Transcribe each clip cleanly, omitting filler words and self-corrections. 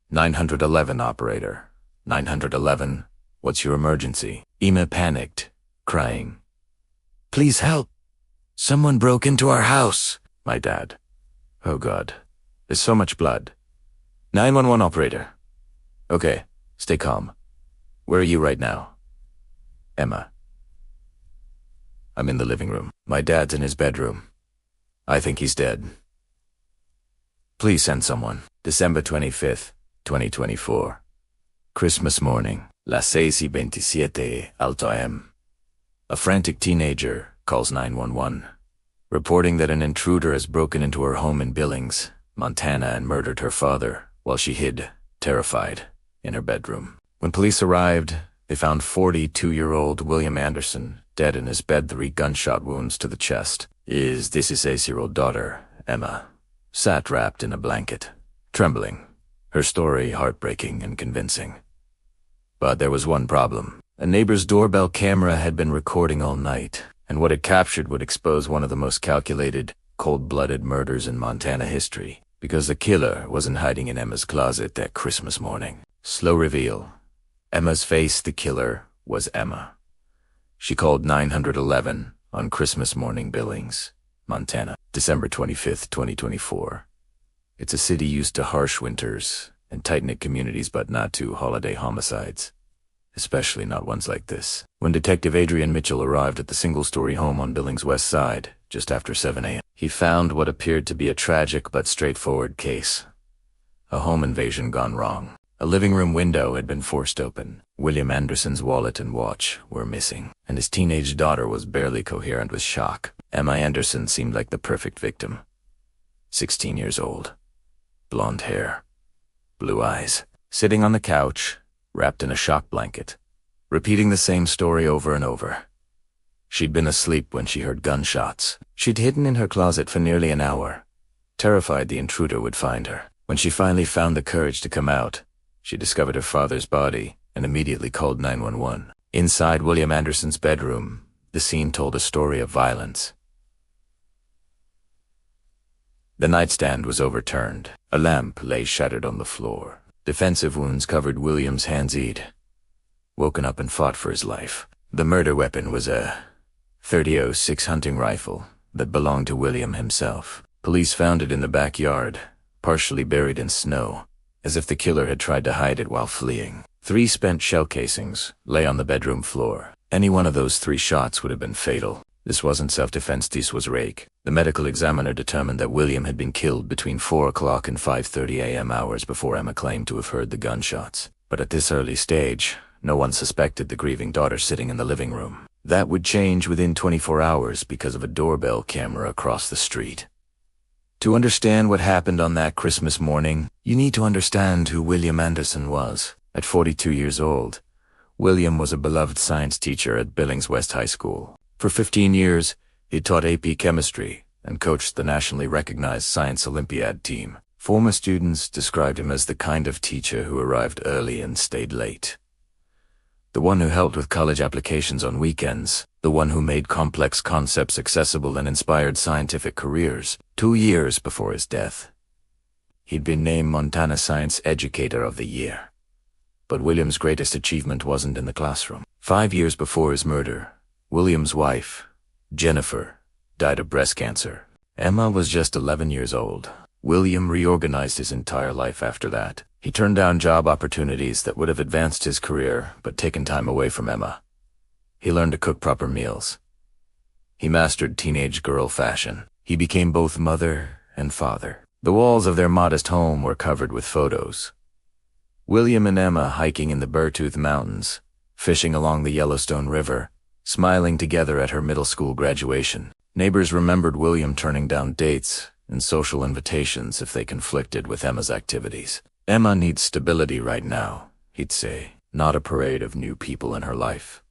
911 operator. 911, what's your emergency? Emma panicked, crying. Please help. Someone broke into our house. My dad. Oh God, there's so much blood. 911 operator. Okay, stay calm. Where are you right now? Emma. I'm in the living room. My dad's in his bedroom. I think he's dead. Please send someone. December 25th, 2024. Christmas morning. Las 6:27 Alto AM. A frantic teenager calls 911, reporting that an intruder has broken into her home in Billings, Montana, and murdered her father while she hid, terrified, in her bedroom. When police arrived, they found 42-year-old William Anderson dead in his bed, 3 gunshot wounds to the chest. His 16-year-old daughter, Emma, sat wrapped in a blanket, trembling, her story heartbreaking and convincing. But there was one problem. A neighbor's doorbell camera had been recording all night, and what it captured would expose one of the most calculated, cold-blooded murders in Montana history, because the killer wasn't hiding in Emma's closet that Christmas morning. Slow reveal. Emma's face, the killer, was Emma. She called 911 on Christmas morning, Billings, Montana, December 25th, 2024. It's a city used to harsh winters and tight-knit communities, but not to holiday homicides. Especially not ones like this. When Detective Adrian Mitchell arrived at the single-story home on Billings' west side, just after 7 a.m., he found what appeared to be a tragic but straightforward case. A home invasion gone wrong. A living room window had been forced open. William Anderson's wallet and watch were missing, and his teenage daughter was barely coherent with shock. Emma Anderson seemed like the perfect victim. 16 years old. Blonde hair. Blue eyes. Sitting on the couch, wrapped in a shock blanket, repeating the same story over and over. She'd been asleep when she heard gunshots. She'd hidden in her closet for nearly an hour, terrified the intruder would find her. When she finally found the courage to come out, she discovered her father's body and immediately called 911. Inside William Anderson's bedroom, the scene told a story of violence. The nightstand was overturned. A lamp lay shattered on the floor. Defensive wounds covered William's hands. He'd woken up and fought for his life. The murder weapon was a .30-06 hunting rifle that belonged to William himself. Police found it in the backyard, partially buried in snow, as if the killer had tried to hide it while fleeing. 3 spent shell casings lay on the bedroom floor. Any one of those 3 shots would have been fatal. This wasn't self-defense, this was rape. The medical examiner determined that William had been killed between 4 o'clock and 5:30 a.m. hours before Emma claimed to have heard the gunshots. But at this early stage, no one suspected the grieving daughter sitting in the living room. That would change within 24 hours because of a doorbell camera across the street. To understand what happened on that Christmas morning, you need to understand who William Anderson was. At 42 years old, William was a beloved science teacher at Billings West High School. For 15 years, he taught AP chemistry and coached the nationally recognized Science Olympiad team. Former students described him as the kind of teacher who arrived early and stayed late. The one who helped with college applications on weekends. The one who made complex concepts accessible and inspired scientific careers. 2 years before his death, he'd been named Montana Science Educator of the Year. But William's greatest achievement wasn't in the classroom. 5 years before his murder, William's wife, Jennifer, died of breast cancer. Emma was just 11 years old. William reorganized his entire life after that. He turned down job opportunities that would have advanced his career but taken time away from Emma. He learned to cook proper meals. He mastered teenage girl fashion. He became both mother and father. The walls of their modest home were covered with photos. William and Emma hiking in the Beartooth Mountains, fishing along the Yellowstone River, smiling together at her middle school graduation. Neighbors remembered William turning down dates and social invitations if they conflicted with Emma's activities. Emma needs stability right now, he'd say, not a parade of new people in her life.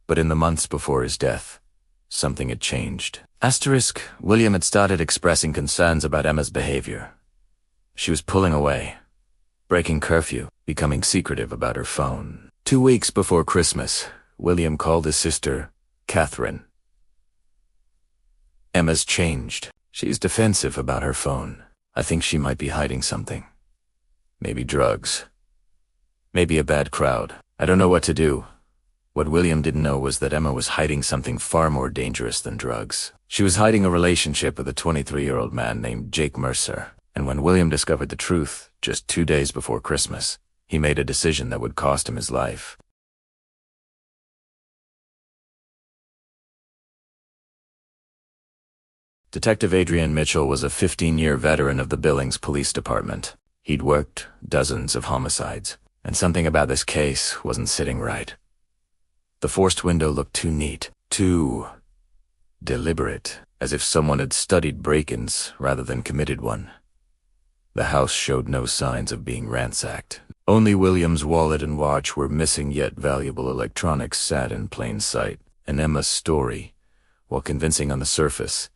But in the months before his death, something had changed. William had started expressing concerns about Emma's behavior. She was pulling away, breaking curfew, becoming secretive about her phone. 2 weeks before Christmas, William called his sister, Catherine. Emma's changed. She's defensive about her phone. I think she might be hiding something. Maybe drugs. Maybe a bad crowd. I don't know what to do. What William didn't know was that Emma was hiding something far more dangerous than drugs. She was hiding a relationship with a 23-year-old man named Jake Mercer. And when William discovered the truth, just 2 days before Christmas, he made a decision that would cost him his life. Detective Adrian Mitchell was a 15-year veteran of the Billings Police Department. He'd worked dozens of homicides, and something about this case wasn't sitting right. The forced window looked too neat, too deliberate, as if someone had studied break-ins rather than committed one. The house showed no signs of being ransacked. Only William's wallet and watch were missing, yet valuable electronics sat in plain sight. And Emma's story, while convincing on the surface,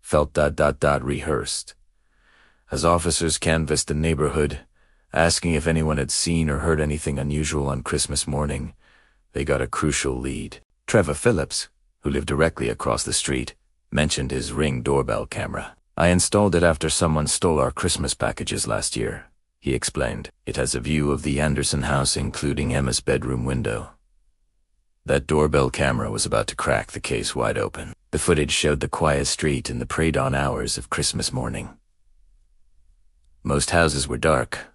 felt rehearsed. As officers canvassed the neighborhood, asking if anyone had seen or heard anything unusual on Christmas morning, they got a crucial lead. Trevor Phillips, who lived directly across the street, mentioned his Ring doorbell camera. "I installed it after someone stole our Christmas packages last year," he explained. "It has a view of the Anderson house, including Emma's bedroom window." That doorbell camera was about to crack the case wide open. The footage showed the quiet street in the pre-dawn hours of Christmas morning. Most houses were dark,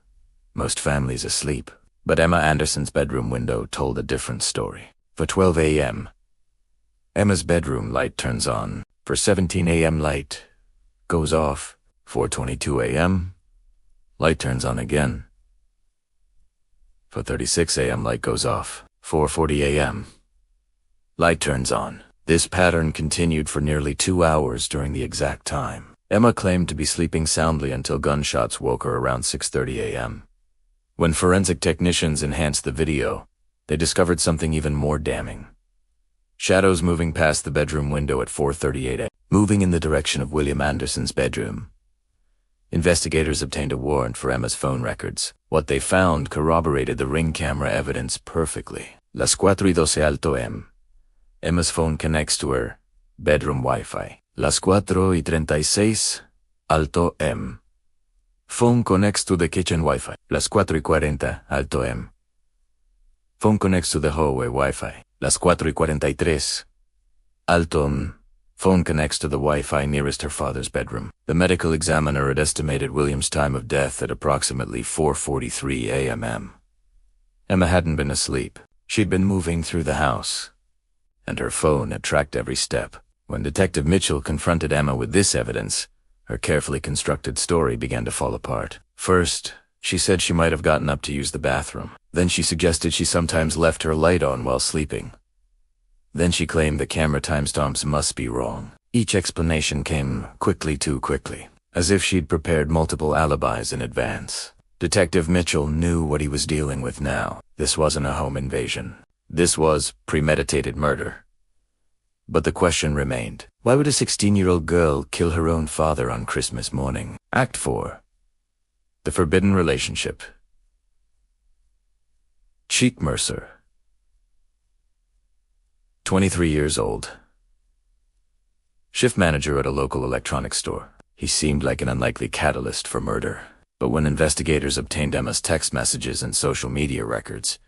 most families asleep, but Emma Anderson's bedroom window told a different story. For 12 a.m., Emma's bedroom light turns on. For 17 a.m., light goes off. 4:22 a.m., light turns on again. For 36 a.m., light goes off. 4:40 a.m., light turns on. This pattern continued for nearly 2 hours during the exact time. Emma claimed to be sleeping soundly until gunshots woke her around 6:30 a.m. When forensic technicians enhanced the video, they discovered something even more damning. Shadows moving past the bedroom window at 4:38 a.m., moving in the direction of William Anderson's bedroom. Investigators obtained a warrant for Emma's phone records. What they found corroborated the Ring camera evidence perfectly. Las 4:12 alto m. Emma's phone connects to her bedroom Wi-Fi. Las 4:36 alto m. Phone connects to the kitchen Wi-Fi. Las 4:40 alto m. Phone connects to the hallway Wi-Fi. Las 4:43 alto m. Phone connects to the Wi-Fi nearest her father's bedroom. The medical examiner had estimated William's time of death at approximately 4:43 a.m. Emma hadn't been asleep. She'd been moving through the house, and her phone had tracked every step. When Detective Mitchell confronted Emma with this evidence, her carefully constructed story began to fall apart. First, she said she might have gotten up to use the bathroom. Then she suggested she sometimes left her light on while sleeping. Then she claimed the camera timestamps must be wrong. Each explanation came too quickly, as if she'd prepared multiple alibis in advance. Detective Mitchell knew what he was dealing with now. This wasn't a home invasion. This was premeditated murder. But the question remained, why would a 16-year-old girl kill her own father on Christmas morning? Act 4. The Forbidden Relationship. Cheek Mercer, 23 years old. Shift manager at a local electronics store. He seemed like an unlikely catalyst for murder. But when investigators obtained Emma's text messages and social media records,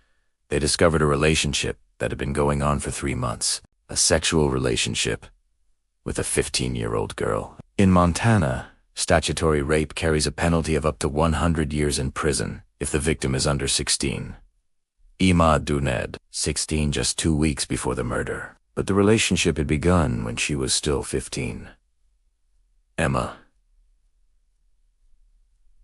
they discovered a relationship that had been going on for 3 months. A sexual relationship with a 15-year-old girl. In Montana, statutory rape carries a penalty of up to 100 years in prison if the victim is under 16. Emma Duned, 16, just 2 weeks before the murder. But the relationship had begun when she was still 15. Emma.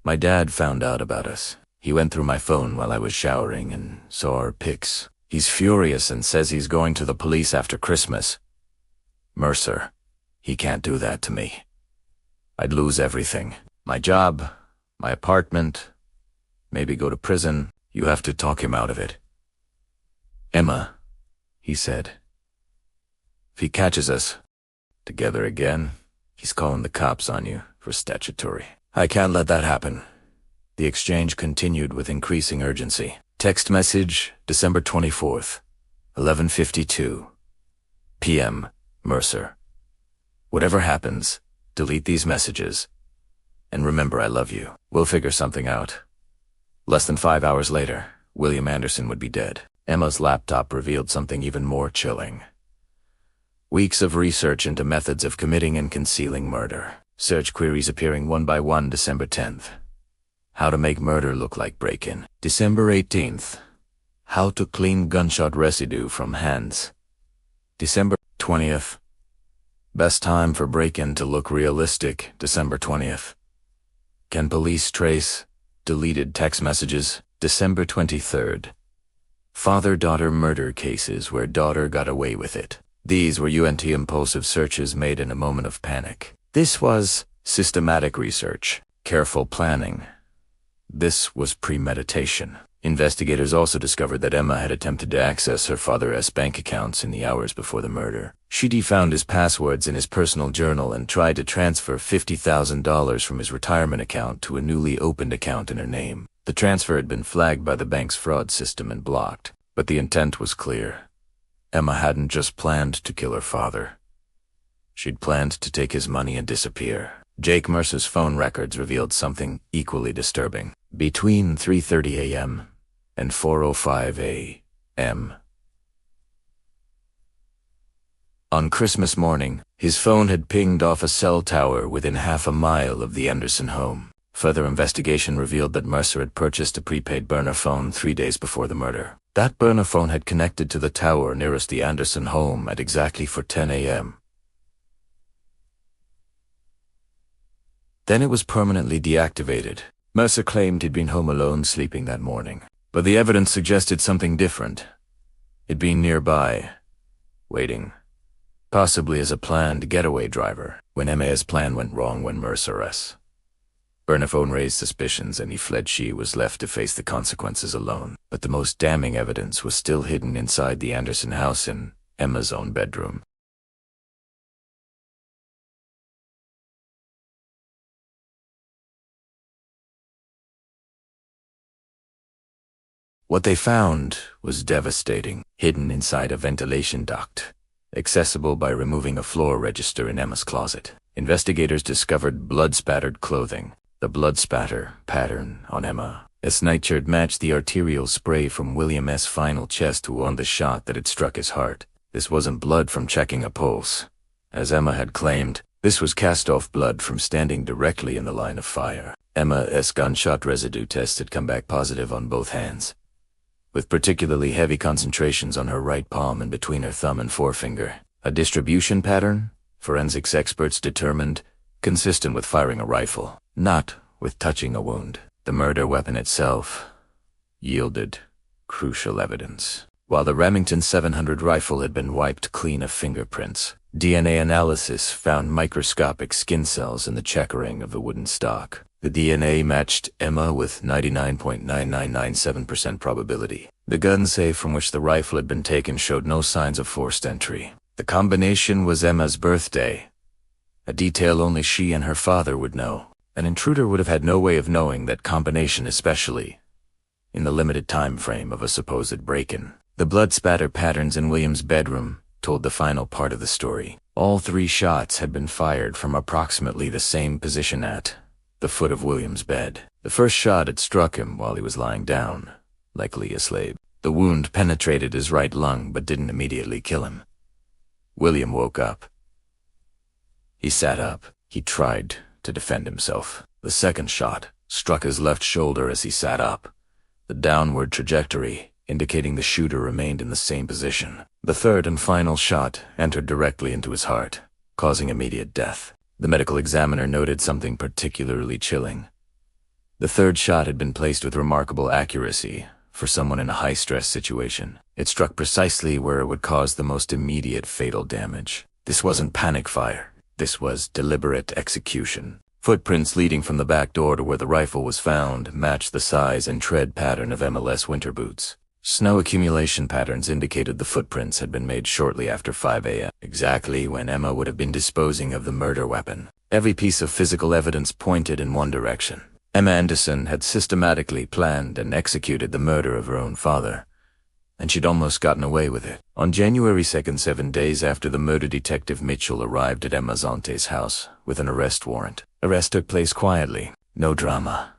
My dad found out about us. He went through my phone while I was showering and saw our pics. He's furious and says he's going to the police after Christmas. Mercer, he can't do that to me. I'd lose everything. My job, my apartment, maybe go to prison. You have to talk him out of it. Emma, he said. If he catches us together again, he's calling the cops on you for statutory. I can't let that happen. The exchange continued with increasing urgency. Text message, December 24th, 11:52 p.m., Mercer. Whatever happens, delete these messages. And remember, I love you. We'll figure something out. Less than 5 hours later, William Anderson would be dead. Emma's laptop revealed something even more chilling. Weeks of research into methods of committing and concealing murder. Search queries appearing one by one. December 10th. How to make murder look like break-in. December 18th. How to clean gunshot residue from hands. December 20th. Best time for break-in to look realistic. December 20th. Can police trace deleted text messages? December 23rd. Father-daughter murder cases where daughter got away with it. These were impulsive searches made in a moment of panic. This was systematic research, careful planning. This was premeditation. Investigators also discovered that Emma had attempted to access her father's bank accounts in the hours before the murder. She found his passwords in his personal journal and tried to transfer $50,000 from his retirement account to a newly opened account in her name. The transfer had been flagged by the bank's fraud system and blocked, but the intent was clear. Emma hadn't just planned to kill her father. She'd planned to take his money and disappear. Jake Mercer's phone records revealed something equally disturbing. Between 3:30 a.m. and 4:05 a.m. on Christmas morning, his phone had pinged off a cell tower within half a mile of the Anderson home. Further investigation revealed that Mercer had purchased a prepaid burner phone 3 days before the murder. That burner phone had connected to the tower nearest the Anderson home at exactly 10 a.m. Then it was permanently deactivated. Mercer claimed he'd been home alone sleeping that morning, but the evidence suggested something different. He'd been nearby, waiting, possibly as a planned getaway driver, when Emma's plan went wrong when Mercer's burner phone raised suspicions and he fled. She was left to face the consequences alone. But the most damning evidence was still hidden inside the Anderson house in Emma's own bedroom. What they found was devastating. Hidden inside a ventilation duct, accessible by removing a floor register in Emma's closet, investigators discovered blood-spattered clothing. The blood spatter pattern on Emma's nightshirt matched the arterial spray from William's final chest wound, the shot that had struck his heart. This wasn't blood from checking a pulse, as Emma had claimed. This was cast-off blood from standing directly in the line of fire. Emma's gunshot residue test had come back positive on both hands, with particularly heavy concentrations on her right palm and between her thumb and forefinger. A distribution pattern, forensics experts determined, consistent with firing a rifle, not with touching a wound. The murder weapon itself yielded crucial evidence. While the Remington 700 rifle had been wiped clean of fingerprints, DNA analysis found microscopic skin cells in the checkering of the wooden stock. The DNA matched Emma with 99.9997% probability. The gun safe from which the rifle had been taken showed no signs of forced entry. The combination was Emma's birthday, a detail only she and her father would know. An intruder would have had no way of knowing that combination, especially in the limited time frame of a supposed break-in. The blood spatter patterns in William's bedroom told the final part of the story. All 3 shots had been fired from approximately the same position at the foot of William's bed. The first shot had struck him while he was lying down, likely asleep. The wound penetrated his right lung but didn't immediately kill him. William woke up. He sat up. He tried to defend himself. The second shot struck his left shoulder as he sat up, the downward trajectory indicating the shooter remained in the same position. The third and final shot entered directly into his heart, causing immediate death. The medical examiner noted something particularly chilling. The third shot had been placed with remarkable accuracy for someone in a high-stress situation. It struck precisely where it would cause the most immediate fatal damage. This wasn't panic fire. This was deliberate execution. Footprints leading from the back door to where the rifle was found matched the size and tread pattern of MLS winter boots. Snow accumulation patterns indicated the footprints had been made shortly after 5 a.m., exactly when Emma would have been disposing of the murder weapon. Every piece of physical evidence pointed in one direction. Emma Anderson had systematically planned and executed the murder of her own father, and she'd almost gotten away with it. On January 2nd, 7 days after the murder, Detective Mitchell arrived at Emma's auntie's house with an arrest warrant. Arrest took place quietly. No drama.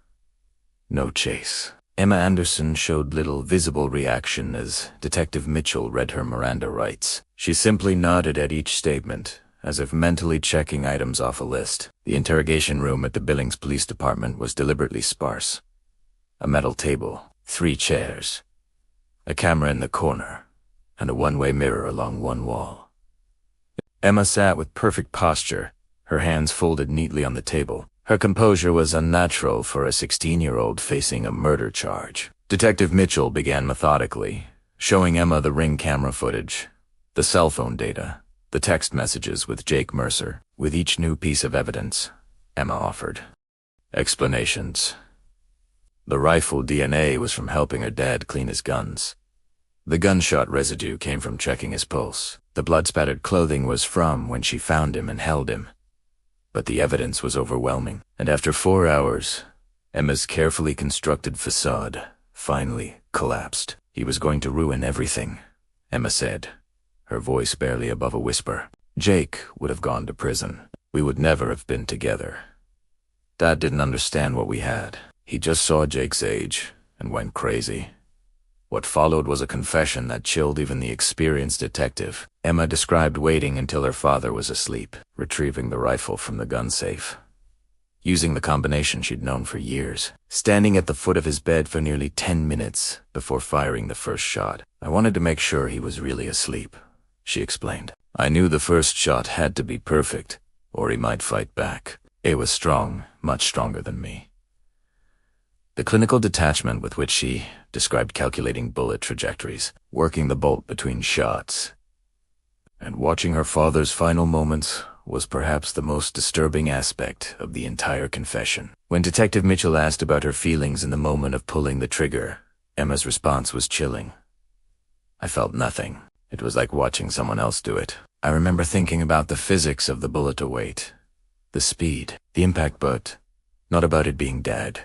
No chase. Emma Anderson showed little visible reaction as Detective Mitchell read her Miranda rights. She simply nodded at each statement, as if mentally checking items off a list. The interrogation room at the Billings Police Department was deliberately sparse. A metal table, 3 chairs, a camera in the corner, and a one-way mirror along one wall. Emma sat with perfect posture, her hands folded neatly on the table. Her composure was unnatural for a 16-year-old facing a murder charge. Detective Mitchell began methodically, showing Emma the Ring camera footage, the cell phone data, the text messages with Jake Mercer. With each new piece of evidence, Emma offered explanations. The rifle DNA was from helping her dad clean his guns. The gunshot residue came from checking his pulse. The blood-spattered clothing was from when she found him and held him. But the evidence was overwhelming, and after 4 hours, Emma's carefully constructed facade finally collapsed. He was going to ruin everything, Emma said, her voice barely above a whisper. Jake would have gone to prison. We would never have been together. Dad didn't understand what we had. He just saw Jake's age and went crazy. What followed was a confession that chilled even the experienced detective. Emma described waiting until her father was asleep, retrieving the rifle from the gun safe, using the combination she'd known for years, standing at the foot of his bed for nearly 10 minutes before firing the first shot. I wanted to make sure he was really asleep, she explained. I knew the first shot had to be perfect, or he might fight back. It was strong, much stronger than me. The clinical detachment with which she described calculating bullet trajectories, working the bolt between shots, and watching her father's final moments was perhaps the most disturbing aspect of the entire confession. When Detective Mitchell asked about her feelings in the moment of pulling the trigger, Emma's response was chilling. I felt nothing. It was like watching someone else do it. I remember thinking about the physics of the bullet weight, the speed, the impact, but not about it being dead.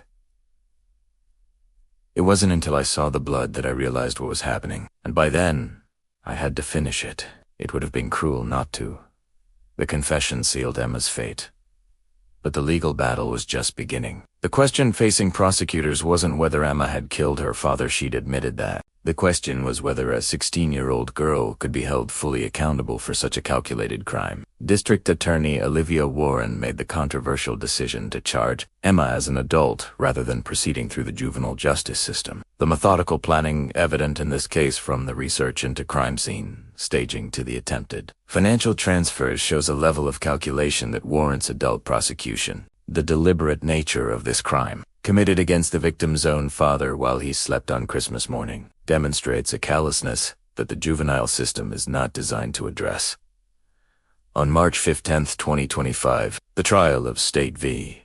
It wasn't until I saw the blood that I realized what was happening, and by then, I had to finish it. It would have been cruel not to. The confession sealed Emma's fate. But the legal battle was just beginning. The question facing prosecutors wasn't whether Emma had killed her father. She'd admitted that. The question was whether a 16-year-old girl could be held fully accountable for such a calculated crime. District Attorney Olivia Warren made the controversial decision to charge Emma as an adult rather than proceeding through the juvenile justice system. The methodical planning evident in this case, from the research into crime scene staging to the attempted financial transfers, shows a level of calculation that warrants adult prosecution. The deliberate nature of this crime, committed against the victim's own father while he slept on Christmas morning, demonstrates a callousness that the juvenile system is not designed to address. On March 15, 2025, the trial of State v.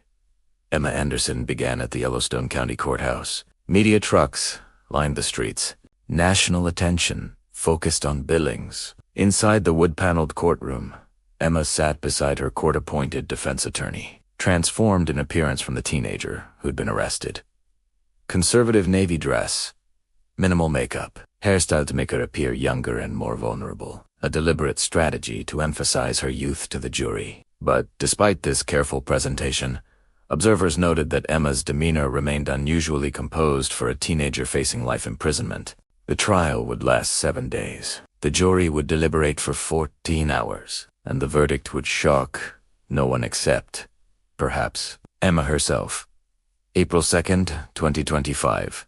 Emma Anderson began at the Yellowstone County Courthouse. Media trucks lined the streets. National attention focused on Billings. Inside the wood-paneled courtroom, Emma sat beside her court-appointed defense attorney, transformed in appearance from the teenager who'd been arrested. Conservative navy dress, minimal makeup, hairstyle to make her appear younger and more vulnerable. A deliberate strategy to emphasize her youth to the jury. But despite this careful presentation, observers noted that Emma's demeanor remained unusually composed for a teenager facing life imprisonment. The trial would last 7 days. The jury would deliberate for 14 hours, and the verdict would shock no one except, perhaps, Emma herself. April 2nd, 2025.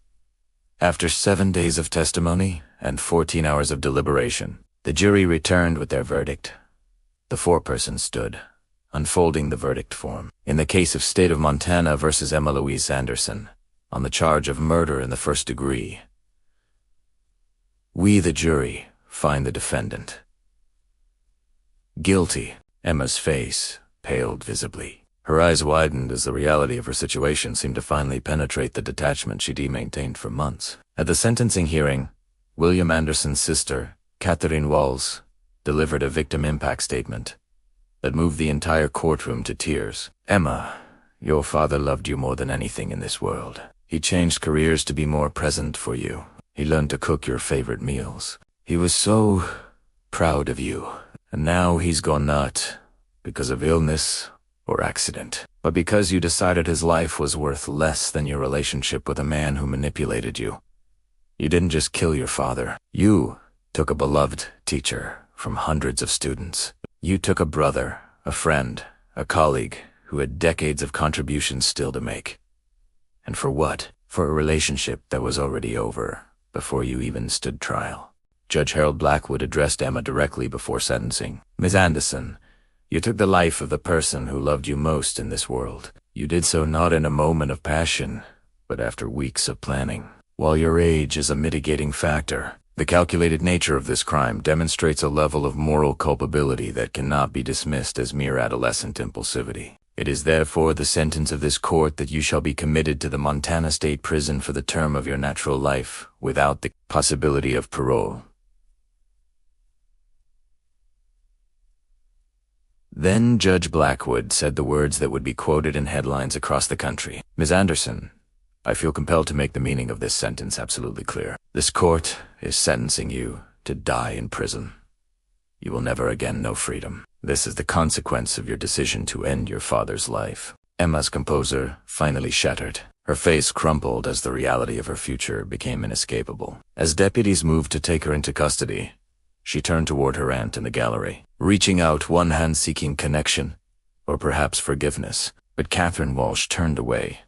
After 7 days of testimony and 14 hours of deliberation, the jury returned with their verdict. The foreperson stood, unfolding the verdict form. In the case of State of Montana versus Emma Louise Anderson, on the charge of murder in the first degree, we, the jury, find the defendant guilty. Emma's face paled visibly. Her eyes widened as the reality of her situation seemed to finally penetrate the detachment she'd maintained for months. At the sentencing hearing, William Anderson's sister, Catherine Walls, delivered a victim impact statement that moved the entire courtroom to tears. Emma, your father loved you more than anything in this world. He changed careers to be more present for you. He learned to cook your favorite meals. He was so proud of you. And now he's gone not because of illness or accident, but because you decided his life was worth less than your relationship with a man who manipulated you. You didn't just kill your father. You took a beloved teacher from hundreds of students. You took a brother, a friend, a colleague who had decades of contributions still to make. And for what? For a relationship that was already over before you even stood trial. Judge Harold Blackwood addressed Emma directly before sentencing. Ms. Anderson, you took the life of the person who loved you most in this world. You did so not in a moment of passion, but after weeks of planning. While your age is a mitigating factor, the calculated nature of this crime demonstrates a level of moral culpability that cannot be dismissed as mere adolescent impulsivity. It is therefore the sentence of this court that you shall be committed to the Montana State Prison for the term of your natural life, without the possibility of parole. Then Judge Blackwood said the words that would be quoted in headlines across the country. Ms. Anderson, I feel compelled to make the meaning of this sentence absolutely clear. This court is sentencing you to die in prison. You will never again know freedom. This is the consequence of your decision to end your father's life. Emma's composure finally shattered. Her face crumpled as the reality of her future became inescapable. As deputies moved to take her into custody, she turned toward her aunt in the gallery, reaching out, one hand seeking connection, or perhaps forgiveness. But Catherine Walsh turned away,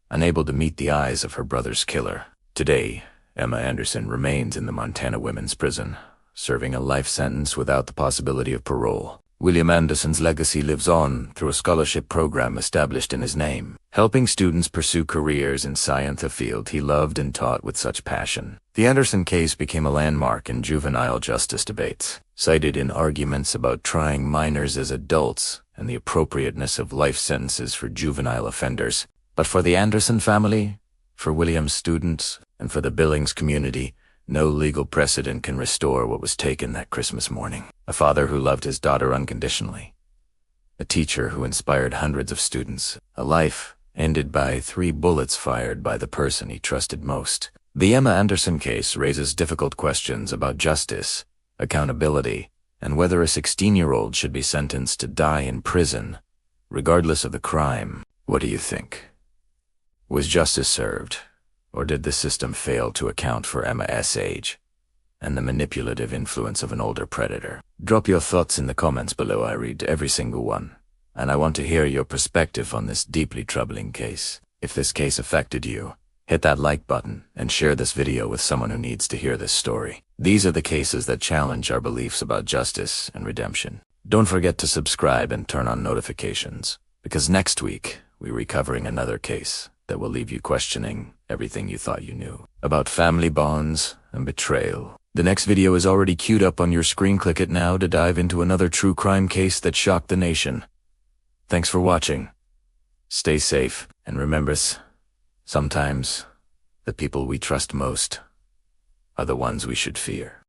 unable to meet the eyes of her brother's killer. Today, Emma Anderson remains in the Montana Women's Prison, serving a life sentence without the possibility of parole. William Anderson's legacy lives on through a scholarship program established in his name, helping students pursue careers in science, a field he loved and taught with such passion. The Anderson case became a landmark in juvenile justice debates, cited in arguments about trying minors as adults and the appropriateness of life sentences for juvenile offenders. But for the Anderson family, for William's students, and for the Billings community, no legal precedent can restore what was taken that Christmas morning. A father who loved his daughter unconditionally. A teacher who inspired hundreds of students. A life ended by 3 bullets fired by the person he trusted most. The Emma Anderson case raises difficult questions about justice, accountability, and whether a 16-year-old should be sentenced to die in prison, regardless of the crime. What do you think? Was justice served? Or did the system fail to account for Emma's age and the manipulative influence of an older predator? Drop your thoughts in the comments below. I read every single one, and I want to hear your perspective on this deeply troubling case. If this case affected you, hit that like button and share this video with someone who needs to hear this story. These are the cases that challenge our beliefs about justice and redemption. Don't forget to subscribe and turn on notifications, because next week we're recovering another case that will leave you questioning everything you thought you knew about family bonds and betrayal. The next video is already queued up on your screen. Click it now to dive into another true crime case that shocked the nation. Thanks for watching. Stay safe, and remember, sometimes the people we trust most are the ones we should fear.